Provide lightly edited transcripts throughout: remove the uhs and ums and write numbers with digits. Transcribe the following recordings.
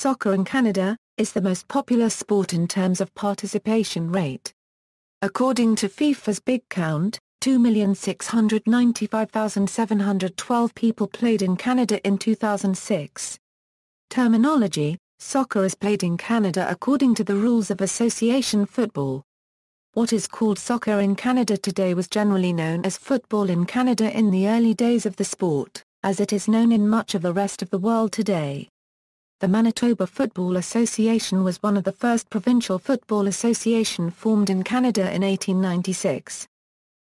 Soccer in Canada is the most popular sport in terms of participation rate. According to FIFA's Big Count, 2,695,712 people played in Canada in 2006. Terminology: soccer is played in Canada according to the rules of association football. What is called soccer in Canada today was generally known as football in Canada in the early days of the sport, as it is known in much of the rest of the world today. The Manitoba Football Association was one of the first provincial football association formed in Canada in 1896.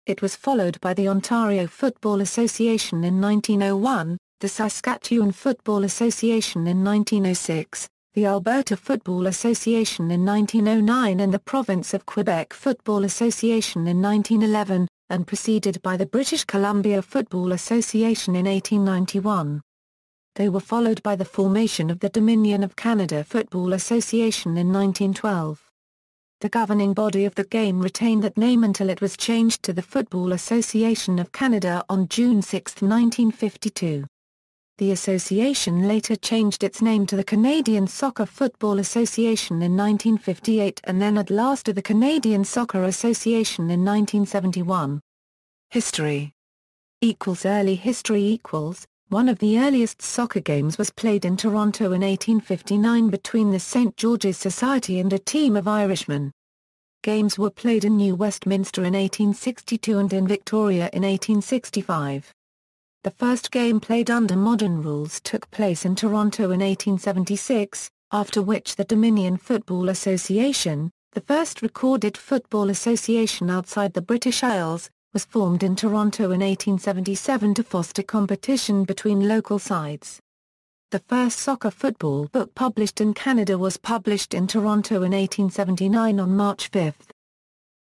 It was followed by the Ontario Football Association in 1901, the Saskatchewan Football Association in 1906, the Alberta Football Association in 1909 and the Province of Quebec Football Association in 1911, and preceded by the British Columbia Football Association in 1891. They were followed by the formation of the Dominion of Canada Football Association in 1912. The governing body of the game retained that name until it was changed to the Football Association of Canada on June 6, 1952. The association later changed its name to the Canadian Soccer Football Association in 1958 and then at last to the Canadian Soccer Association in 1971. History Early history One of the earliest soccer games was played in Toronto in 1859 between the St. George's Society and a team of Irishmen. Games were played in New Westminster in 1862 and in Victoria in 1865. The first game played under modern rules took place in Toronto in 1876, after which the Dominion Football Association, the first recorded football association outside the British Isles, was formed in Toronto in 1877 to foster competition between local sides. The first soccer football book published in Canada was published in Toronto in 1879 on March 5.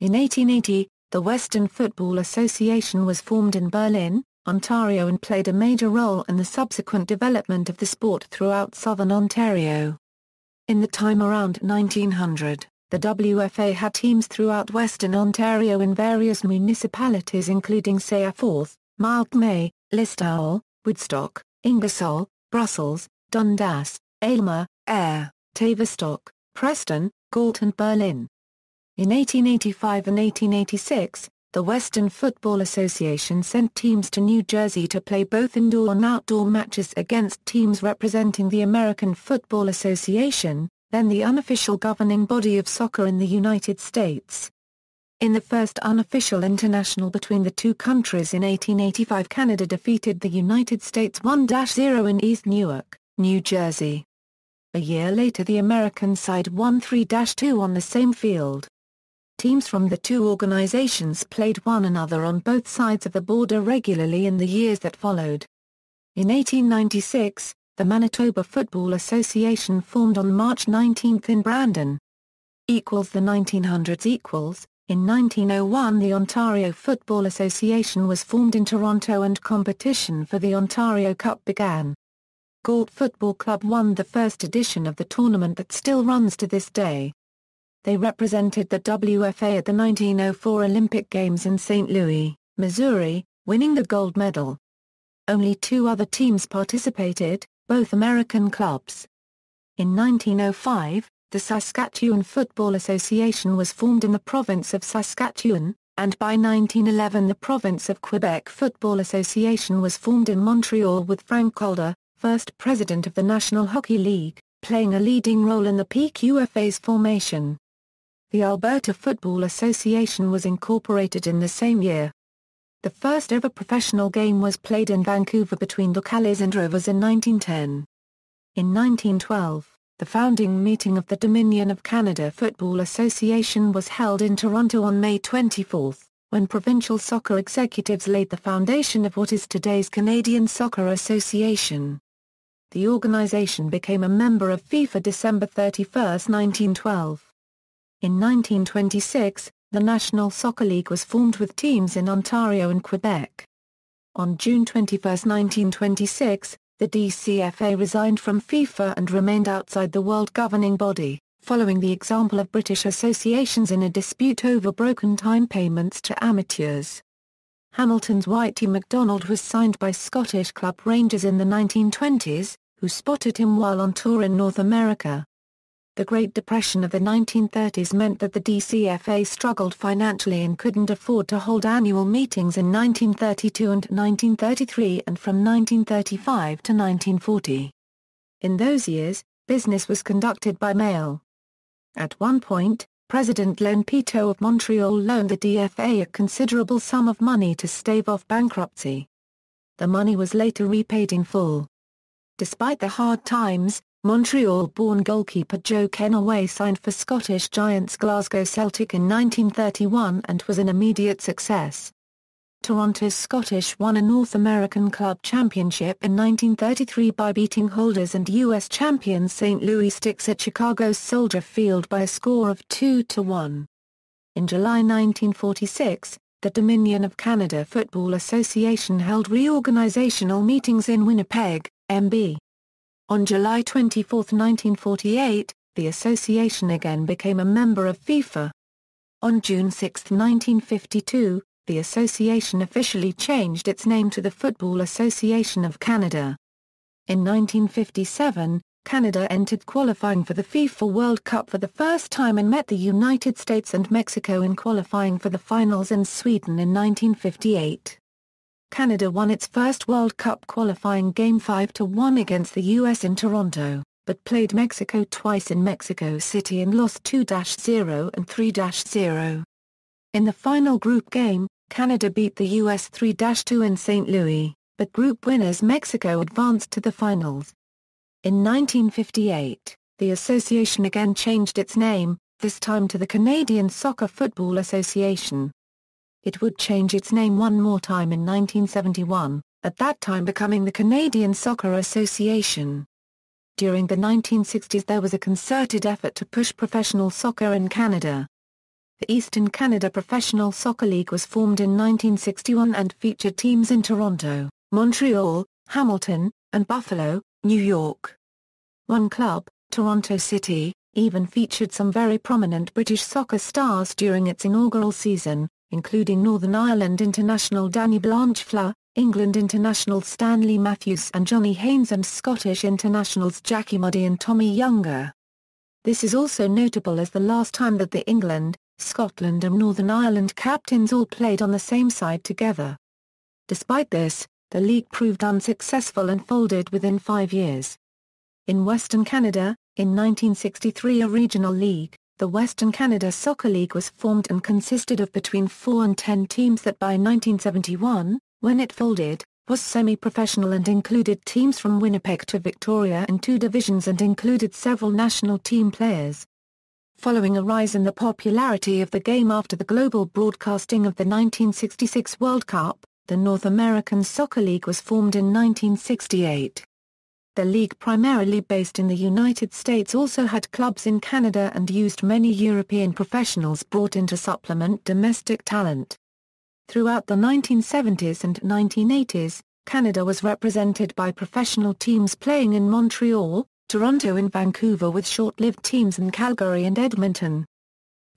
In 1880, the Western Football Association was formed in Berlin, Ontario and played a major role in the subsequent development of the sport throughout southern Ontario. In the time around 1900, the WFA had teams throughout Western Ontario in various municipalities including Sayaforth, Montmagny, Listowel, Woodstock, Ingersoll, Brussels, Dundas, Aylmer, Ayr, Tavistock, Preston, Galt and Berlin. In 1885 and 1886, the Western Football Association sent teams to New Jersey to play both indoor and outdoor matches against teams representing the American Football Association, then the unofficial governing body of soccer in the United States. In the first unofficial international between the two countries in 1885, Canada defeated the United States 1-0 in East Newark, New Jersey. A year later the American side won 3-2 on the same field. Teams from the two organizations played one another on both sides of the border regularly in the years that followed. In 1896, the Manitoba Football Association formed on March 19 in Brandon. The 1900s In 1901 the Ontario Football Association was formed in Toronto and competition for the Ontario Cup began. Galt Football Club won the first edition of the tournament that still runs to this day. They represented the WFA at the 1904 Olympic Games in St. Louis, Missouri, winning the gold medal. Only two other teams participated, both American clubs. In 1905, the Saskatchewan Football Association was formed in the province of Saskatchewan, and by 1911 the province of Quebec Football Association was formed in Montreal with Frank Calder, first president of the National Hockey League, playing a leading role in the PQFA's formation. The Alberta Football Association was incorporated in the same year. The first ever professional game was played in Vancouver between Locales and Rovers in 1910. In 1912, the founding meeting of the Dominion of Canada Football Association was held in Toronto on May 24, when provincial soccer executives laid the foundation of what is today's Canadian Soccer Association. The organization became a member of FIFA December 31, 1912. In 1926, the National Soccer League was formed with teams in Ontario and Quebec. On June 21, 1926, the DCFA resigned from FIFA and remained outside the world governing body, following the example of British associations in a dispute over broken time payments to amateurs. Hamilton's Whitey MacDonald was signed by Scottish club Rangers in the 1920s, who spotted him while on tour in North America. The Great Depression of the 1930s meant that the DCFA struggled financially and couldn't afford to hold annual meetings in 1932 and 1933 and from 1935 to 1940. In those years, business was conducted by mail. At one point, President Len Pito of Montreal loaned the DFA a considerable sum of money to stave off bankruptcy. The money was later repaid in full. Despite the hard times, Montreal-born goalkeeper Joe Kennaway signed for Scottish giants Glasgow Celtic in 1931 and was an immediate success. Toronto's Scottish won a North American Club Championship in 1933 by beating holders and U.S. champions St. Louis Sticks at Chicago's Soldier Field by a score of 2-1. In July 1946, the Dominion of Canada Football Association held reorganizational meetings in Winnipeg, MB. On July 24, 1948, the association again became a member of FIFA. On June 6, 1952, the association officially changed its name to the Football Association of Canada. In 1957, Canada entered qualifying for the FIFA World Cup for the first time and met the United States and Mexico in qualifying for the finals in Sweden in 1958. Canada won its first World Cup qualifying game 5-1 against the U.S. in Toronto, but played Mexico twice in Mexico City and lost 2-0 and 3-0. In the final group game, Canada beat the U.S. 3-2 in St. Louis, but group winners Mexico advanced to the finals. In 1958, the association again changed its name, this time to the Canadian Soccer Football Association. It would change its name one more time in 1971, at that time becoming the Canadian Soccer Association. During the 1960s there was a concerted effort to push professional soccer in Canada. The Eastern Canada Professional Soccer League was formed in 1961 and featured teams in Toronto, Montreal, Hamilton, and Buffalo, New York. One club, Toronto City, even featured some very prominent British soccer stars during its inaugural season, including Northern Ireland international Danny Blanchflower, England international Stanley Matthews and Johnny Haynes and Scottish internationals Jackie Muddy and Tommy Younger. This is also notable as the last time that the England, Scotland and Northern Ireland captains all played on the same side together. Despite this, the league proved unsuccessful and folded within 5 years. In Western Canada, in 1963 a regional league, the Western Canada Soccer League was formed and consisted of between 4 and 10 teams that by 1971, when it folded, was semi-professional and included teams from Winnipeg to Victoria in 2 divisions and included several national team players. Following a rise in the popularity of the game after the global broadcasting of the 1966 World Cup, the North American Soccer League was formed in 1968. The league, primarily based in the United States, also had clubs in Canada and used many European professionals brought in to supplement domestic talent. Throughout the 1970s and 1980s, Canada was represented by professional teams playing in Montreal, Toronto and Vancouver, with short-lived teams in Calgary and Edmonton.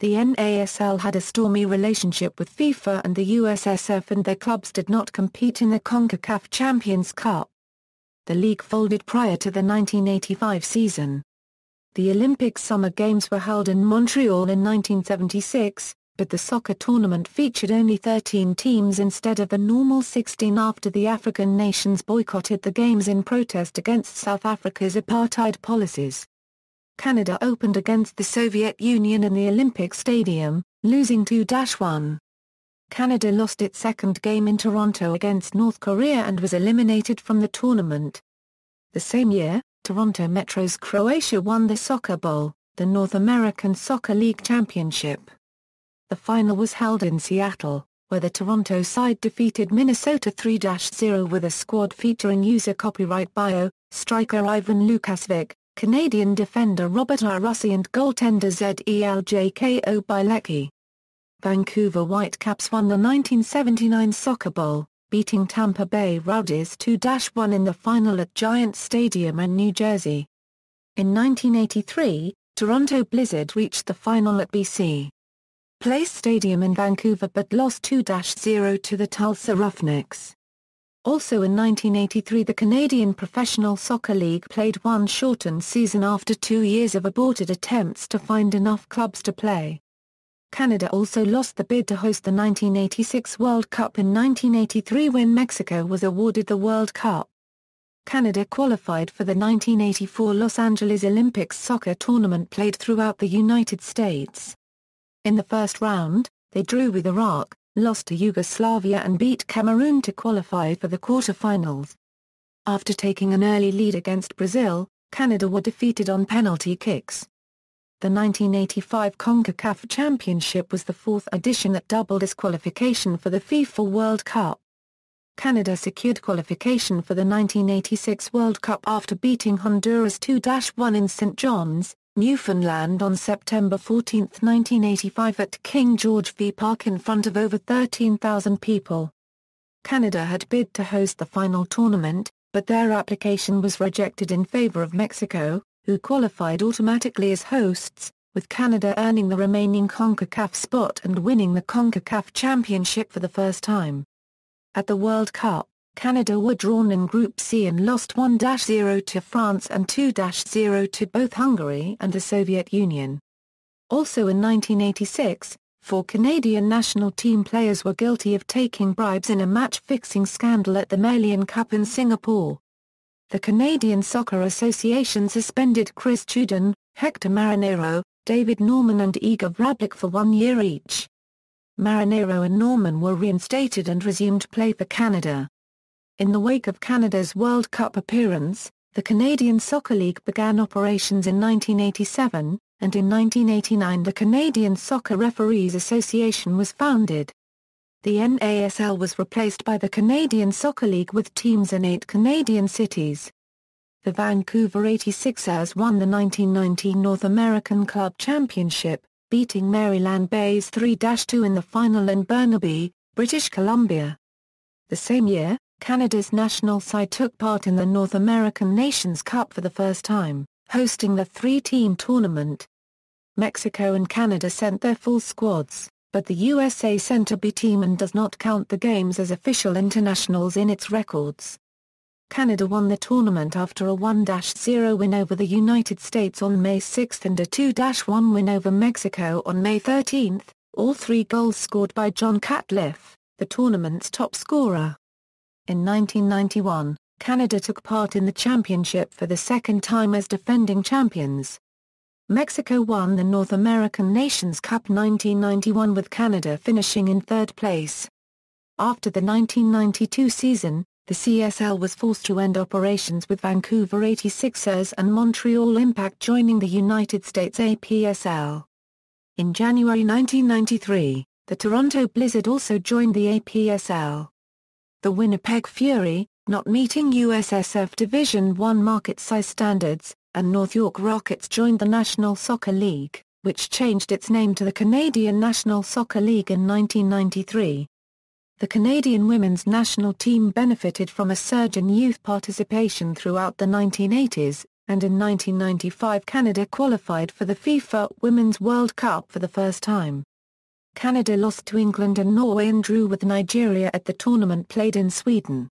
The NASL had a stormy relationship with FIFA and the USSF, and their clubs did not compete in the CONCACAF Champions Cup. The league folded prior to the 1985 season. The Olympic Summer Games were held in Montreal in 1976, but the soccer tournament featured only 13 teams instead of the normal 16 after the African nations boycotted the Games in protest against South Africa's apartheid policies. Canada opened against the Soviet Union in the Olympic Stadium, losing 2-1. Canada lost its second game in Toronto against North Korea and was eliminated from the tournament. The same year, Toronto Metro's Croatia won the Soccer Bowl, the North American Soccer League Championship. The final was held in Seattle, where the Toronto side defeated Minnesota 3-0 with a squad featuring user copyright bio, striker Ivan Lukasvik, Canadian defender Robert Arussi and goaltender Zeljko Bilecki. Vancouver Whitecaps won the 1979 Soccer Bowl, beating Tampa Bay Rowdies 2-1 in the final at Giant Stadium in New Jersey. In 1983, Toronto Blizzard reached the final at BC Place Stadium in Vancouver but lost 2-0 to the Tulsa Roughnecks. Also in 1983 the Canadian Professional Soccer League played one shortened season after 2 years of aborted attempts to find enough clubs to play. Canada also lost the bid to host the 1986 World Cup in 1983 when Mexico was awarded the World Cup. Canada qualified for the 1984 Los Angeles Olympics soccer tournament played throughout the United States. In the first round, they drew with Iraq, lost to Yugoslavia and beat Cameroon to qualify for the quarter-finals. After taking an early lead against Brazil, Canada were defeated on penalty kicks. The 1985 CONCACAF Championship was the fourth edition that doubled as qualification for the FIFA World Cup. Canada secured qualification for the 1986 World Cup after beating Honduras 2-1 in St. John's, Newfoundland on September 14, 1985 at King George V Park in front of over 13,000 people. Canada had bid to host the final tournament, but their application was rejected in favor of Mexico, who qualified automatically as hosts, with Canada earning the remaining CONCACAF spot and winning the CONCACAF Championship for the first time. At the World Cup, Canada were drawn in Group C and lost 1-0 to France and 2-0 to both Hungary and the Soviet Union. Also in 1986, 4 Canadian national team players were guilty of taking bribes in a match-fixing scandal at the Malian Cup in Singapore. The Canadian Soccer Association suspended Chris Chudin, Hector Marinero, David Norman and Igor Vrablik for 1 year each. Marinero and Norman were reinstated and resumed play for Canada. In the wake of Canada's World Cup appearance, the Canadian Soccer League began operations in 1987, and in 1989 the Canadian Soccer Referees Association was founded. The NASL was replaced by the Canadian Soccer League with teams in 8 Canadian cities. The Vancouver 86ers won the 1990 North American Club Championship, beating Maryland Bays 3-2 in the final in Burnaby, British Columbia. The same year, Canada's national side took part in the North American Nations Cup for the first time, hosting the 3-team tournament. Mexico and Canada sent their full squads, but the USA sent a B team and does not count the games as official internationals in its records. Canada won the tournament after a 1-0 win over the United States on May 6 and a 2-1 win over Mexico on May 13, all 3 goals scored by John Catliff, the tournament's top scorer. In 1991, Canada took part in the championship for the second time as defending champions. Mexico won the North American Nations Cup 1991 with Canada finishing in 3rd place. After the 1992 season, the CSL was forced to end operations with Vancouver 86ers and Montreal Impact joining the United States APSL. In January 1993, the Toronto Blizzard also joined the APSL. The Winnipeg Fury, not meeting USSF Division I market size standards, and North York Rockets joined the National Soccer League, which changed its name to the Canadian National Soccer League in 1993. The Canadian women's national team benefited from a surge in youth participation throughout the 1980s, and in 1995 Canada qualified for the FIFA Women's World Cup for the first time. Canada lost to England and Norway and drew with Nigeria at the tournament played in Sweden.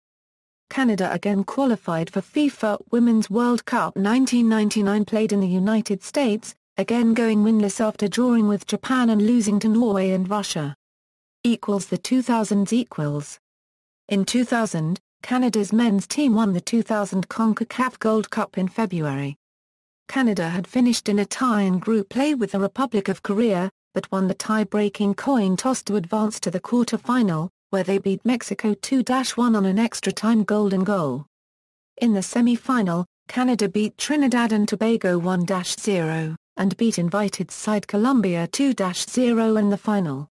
Canada again qualified for FIFA Women's World Cup 1999 played in the United States, again going winless after drawing with Japan and losing to Norway and Russia. The 2000s. In 2000, Canada's men's team won the 2000 CONCACAF Gold Cup in February. Canada had finished in a tie in group play with the Republic of Korea, but won the tie-breaking coin toss to advance to the quarter-final, where they beat Mexico 2-1 on an extra-time golden goal. In the semi-final, Canada beat Trinidad and Tobago 1-0, and beat invited side Colombia 2-0 in the final.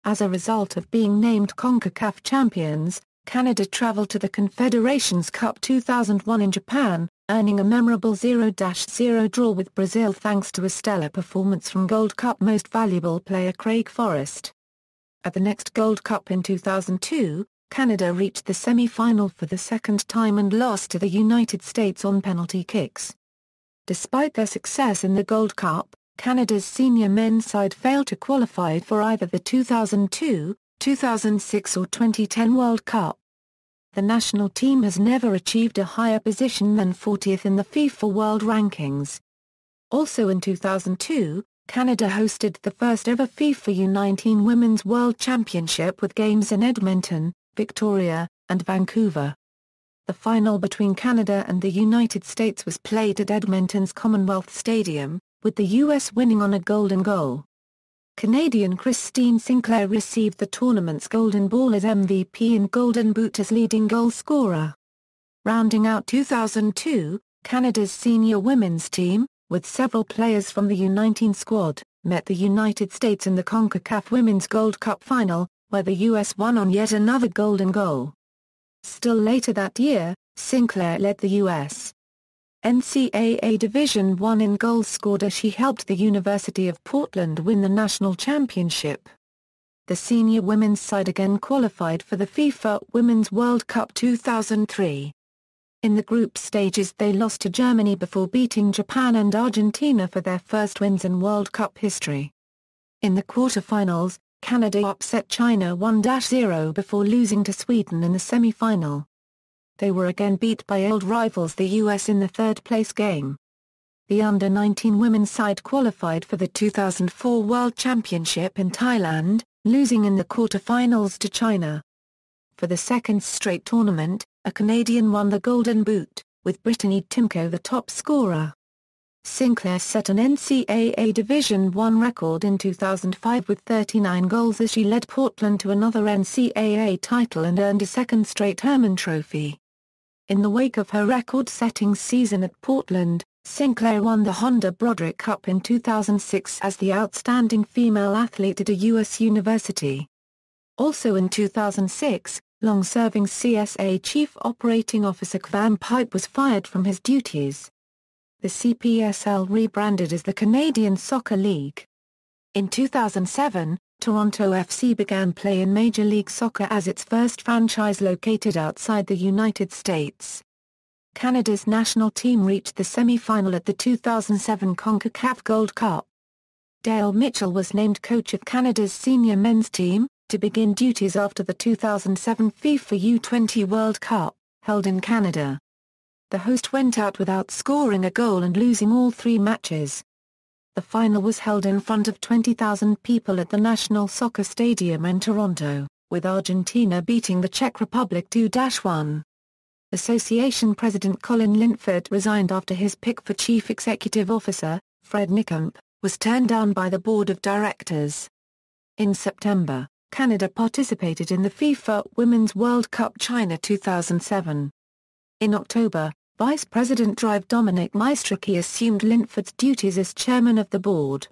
As a result of being named CONCACAF champions, Canada traveled to the Confederations Cup 2001 in Japan, earning a memorable 0-0 draw with Brazil thanks to a stellar performance from Gold Cup Most Valuable Player Craig Forrest. At the next Gold Cup in 2002, Canada reached the semi-final for the second time and lost to the United States on penalty kicks. Despite their success in the Gold Cup, Canada's senior men's side failed to qualify for either the 2002, 2006 or 2010 World Cup. the national team has never achieved a higher position than 40th in the FIFA World Rankings. Also in 2002, Canada hosted the first ever FIFA U19 Women's World Championship with games in Edmonton, Victoria, and Vancouver. The final between Canada and the United States was played at Edmonton's Commonwealth Stadium, with the U.S. winning on a golden goal. Canadian Christine Sinclair received the tournament's Golden Ball as MVP and Golden Boot as leading goal scorer. Rounding out 2002, Canada's senior women's team, with several players from the U19 squad, met the United States in the CONCACAF Women's Gold Cup final, where the U.S. won on yet another golden goal. Still later that year, Sinclair led the U.S. NCAA Division I in goals scored as she helped the University of Portland win the national championship. The senior women's side again qualified for the FIFA Women's World Cup 2003. In the group stages they lost to Germany before beating Japan and Argentina for their first wins in World Cup history. In the quarter-finals, Canada upset China 1-0 before losing to Sweden in the semi-final. They were again beat by old rivals the US in the third-place game. The under-19 women's side qualified for the 2004 World Championship in Thailand, losing in the quarter-finals to China. For the second straight tournament, a Canadian won the Golden Boot, with Brittany Timko the top scorer. Sinclair set an NCAA Division I record in 2005 with 39 goals as she led Portland to another NCAA title and earned a second straight Hermann Trophy. In the wake of her record-setting season at Portland, Sinclair won the Honda Broderick Cup in 2006 as the outstanding female athlete at a U.S. university. Also in 2006, long-serving CSA Chief Operating Officer Kvan Pipe was fired from his duties. The CPSL rebranded as the Canadian Soccer League. In 2007, Toronto FC began play in Major League Soccer as its first franchise located outside the United States. Canada's national team reached the semi-final at the 2007 CONCACAF Gold Cup. Dale Mitchell was named coach of Canada's senior men's team, to begin duties after the 2007 FIFA U20 World Cup, held in Canada. The host went out without scoring a goal and losing all three matches. The final was held in front of 20,000 people at the National Soccer Stadium in Toronto, with Argentina beating the Czech Republic 2-1. Association President Colin Linford resigned after his pick for Chief Executive Officer, Fred Nickamp, was turned down by the Board of Directors. In September, Canada participated in the FIFA Women's World Cup China 2007. In October, Vice President Drive Dominic Maestricki assumed Linford's duties as chairman of the board.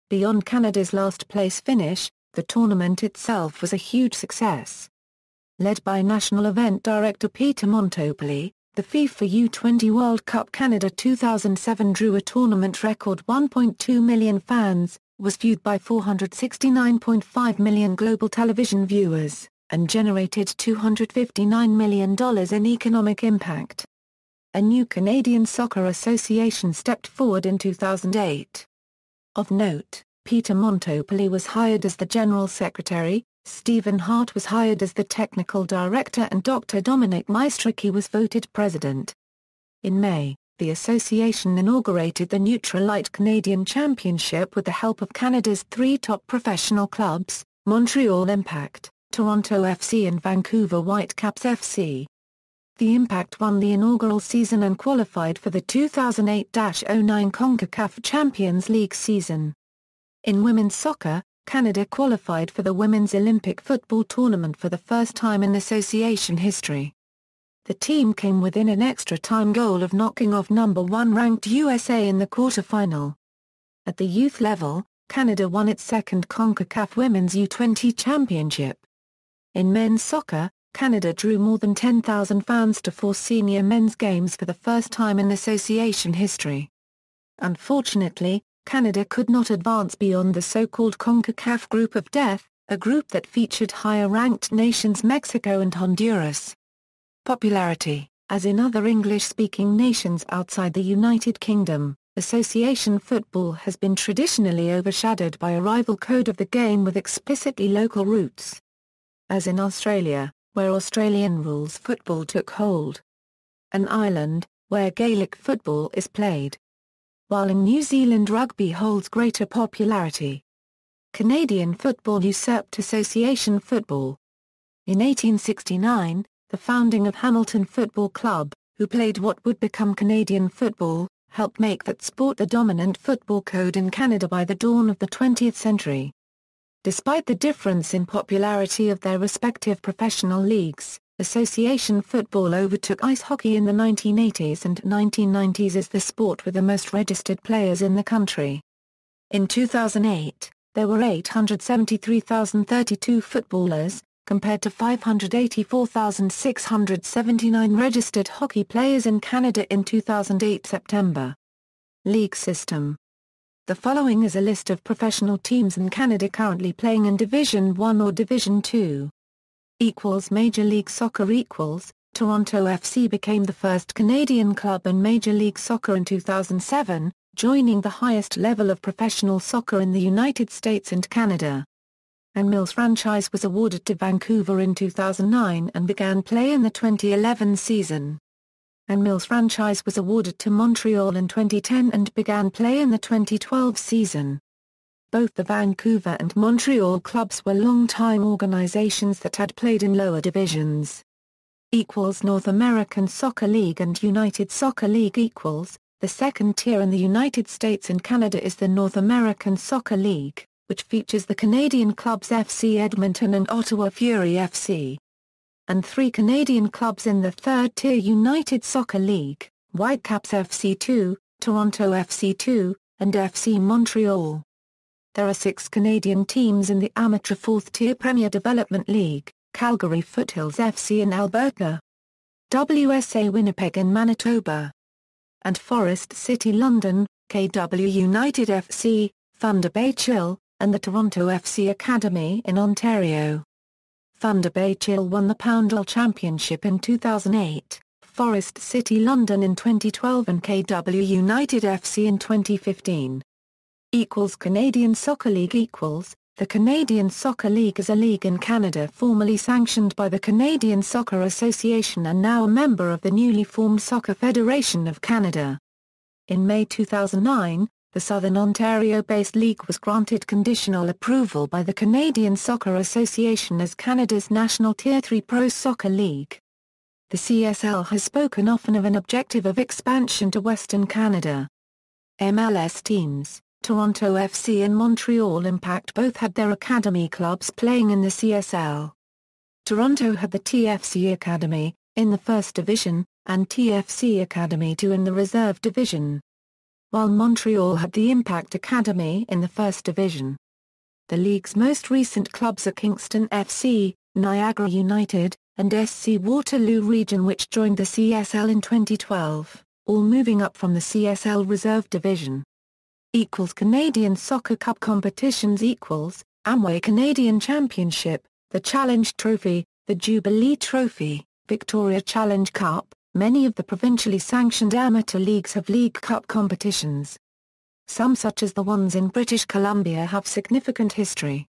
Beyond Canada's last-place finish, the tournament itself was a huge success. Led by National Event Director Peter Montopoli, the FIFA U20 World Cup Canada 2007 drew a tournament record 1.2 million fans, was viewed by 469.5 million global television viewers, and generated $259 million in economic impact. A new Canadian Soccer Association stepped forward in 2008. Of note, Peter Montopoli was hired as the General Secretary, Stephen Hart was hired as the Technical Director and Dr. Dominic Maestricki was voted President. In May, the association inaugurated the Nutrilite Canadian Championship with the help of Canada's three top professional clubs, Montreal Impact, Toronto FC and Vancouver Whitecaps FC. The Impact won the inaugural season and qualified for the 2008-09 CONCACAF Champions League season. In women's soccer, Canada qualified for the Women's Olympic Football Tournament for the first time in association history. The team came within an extra-time goal of knocking off number 1 ranked USA in the quarter-final. At the youth level, Canada won its second CONCACAF Women's U20 Championship. In men's soccer, Canada drew more than 10,000 fans to 4 senior men's games for the first time in association history. Unfortunately, Canada could not advance beyond the so-called CONCACAF Group of Death, a group that featured higher-ranked nations Mexico and Honduras. Popularity: as in other English-speaking nations outside the United Kingdom, association football has been traditionally overshadowed by a rival code of the game with explicitly local roots. As in Australia, where Australian rules football took hold. An island, where Gaelic football is played. While in New Zealand rugby holds greater popularity. Canadian football usurped association football. In 1869, the founding of Hamilton Football Club, who played what would become Canadian football, helped make that sport the dominant football code in Canada by the dawn of the 20th century. Despite the difference in popularity of their respective professional leagues, association football overtook ice hockey in the 1980s and 1990s as the sport with the most registered players in the country. In 2008, there were 873,032 footballers, compared to 584,679 registered hockey players in Canada in 2008 September. League system. The following is a list of professional teams in Canada currently playing in Division 1 or Division 2. Major League Soccer Toronto FC became the first Canadian club in Major League Soccer in 2007, joining the highest level of professional soccer in the United States and Canada. And Mills franchise was awarded to Vancouver in 2009 and began play in the 2011 season. And Mills franchise was awarded to Montreal in 2010 and began play in the 2012 season. Both the Vancouver and Montreal clubs were long-time organizations that had played in lower divisions. North American Soccer League and United Soccer League The second tier in the United States and Canada is the North American Soccer League, which features the Canadian clubs FC Edmonton and Ottawa Fury FC. And 3 Canadian clubs in the third tier United Soccer League, Whitecaps FC 2, Toronto FC 2, and FC Montreal. There are 6 Canadian teams in the amateur fourth-tier Premier Development League, Calgary Foothills FC in Alberta, WSA Winnipeg in Manitoba, and Forest City London, KW United FC, Thunder Bay Chill, and the Toronto FC Academy in Ontario. Thunder Bay Chill won the Poundal Championship in 2008, Forest City London in 2012 and KW United FC in 2015. Canadian Soccer League The Canadian Soccer League is a league in Canada formerly sanctioned by the Canadian Soccer Association and now a member of the newly formed Soccer Federation of Canada. In May 2009, the Southern Ontario-based league was granted conditional approval by the Canadian Soccer Association as Canada's national Tier 3 pro soccer league. The CSL has spoken often of an objective of expansion to Western Canada. MLS teams, Toronto FC and Montreal Impact both had their academy clubs playing in the CSL. Toronto had the TFC Academy, in the First Division, and TFC Academy 2 in the Reserve Division, while Montreal had the Impact Academy in the First Division. The league's most recent clubs are Kingston FC, Niagara United, and SC Waterloo Region which joined the CSL in 2012, all moving up from the CSL Reserve Division. Canadian Soccer Cup competitions Amway Canadian Championship, the Challenge Trophy, the Jubilee Trophy, Victoria Challenge Cup. Many of the provincially sanctioned amateur leagues have League Cup competitions. Some such as the ones in British Columbia have significant history.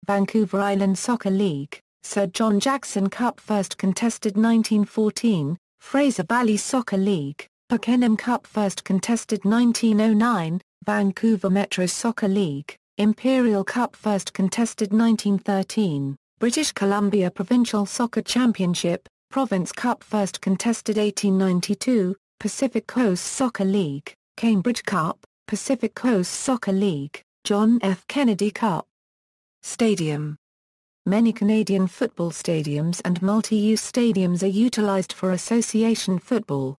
Vancouver Island Soccer League, Sir John Jackson Cup first contested 1914, Fraser Valley Soccer League, Pakenham Cup first contested 1909, Vancouver Metro Soccer League, Imperial Cup first contested 1913, British Columbia Provincial Soccer Championship, Province Cup first contested 1892, Pacific Coast Soccer League, Cambridge Cup, Pacific Coast Soccer League, John F. Kennedy Cup. Stadium. Many Canadian football stadiums and multi-use stadiums are utilized for association football.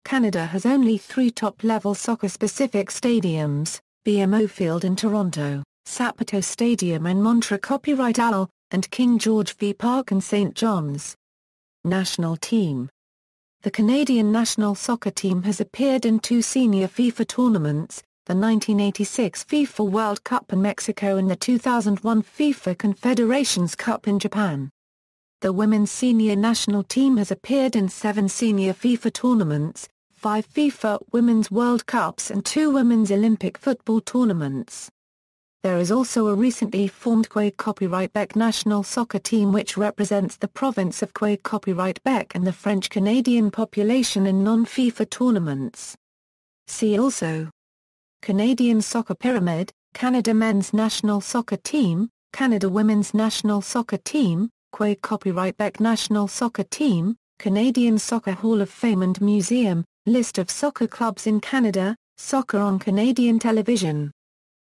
Canada has only 3 top-level soccer-specific stadiums, BMO Field in Toronto, Saputo Stadium in Montreal Copyright AL, and King George V Park in St. John's. National team. The Canadian national soccer team has appeared in 2 senior FIFA tournaments, the 1986 FIFA World Cup in Mexico and the 2001 FIFA Confederations Cup in Japan. The women's senior national team has appeared in 7 senior FIFA tournaments, 5 FIFA Women's World Cups and 2 women's Olympic football tournaments. There is also a recently formed Quebec national soccer team which represents the province of Quebec and the French-Canadian population in non-FIFA tournaments. See also: Canadian Soccer Pyramid, Canada Men's National Soccer Team, Canada Women's National Soccer Team, Quebec National Soccer Team, Canadian Soccer Hall of Fame and Museum, List of soccer clubs in Canada, Soccer on Canadian television.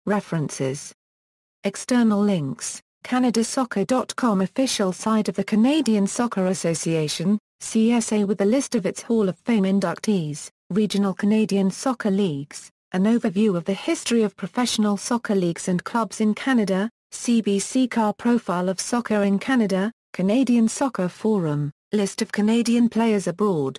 References. External links: CanadaSoccer.com official site of the Canadian Soccer Association, CSA with a list of its Hall of Fame inductees, regional Canadian soccer leagues, an overview of the history of professional soccer leagues and clubs in Canada, CBC Car profile of soccer in Canada, Canadian Soccer Forum, list of Canadian players abroad.